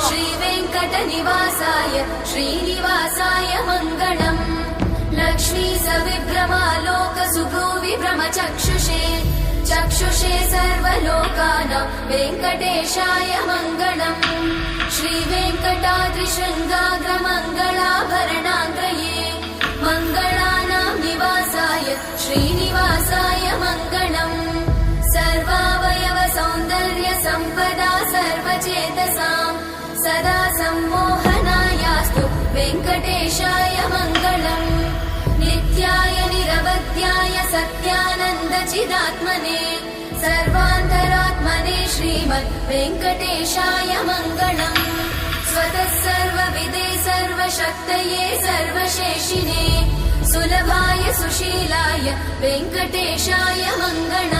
श्रीवेङ्कटनिवासाय श्रीनिवासाय मङ्गलम् लक्ष्मी सविभ्रमालोक सुभ्रूविभ्रमचक्षुषे चक्षुषे सर्वलोकानां वेङ्कटेशाय मङ्गलम् श्रीवेङ्कटाद्रिशृङ्गाग्रमङ्गलाभरणाङ्गये मङ्गलानां निवासाय श्रीनिवासाय मङ्गलम् सर्वावयव सौन्दर्य सम्पदा सर्वचेतसां सदा सम्मोहनायास्तु वेङ्कटेशाय मङ्गलम् नित्याय निरवध्याय सत्यानन्दचिदात्मने सर्वान्तरात्मने श्रीमद् वेङ्कटेशाय मङ्गलम् स्वतः सर्वविदे सर्वशक्तये सर्वशेषिने सुलभाय सुशीलाय वेङ्कटेशाय मङ्गलम्।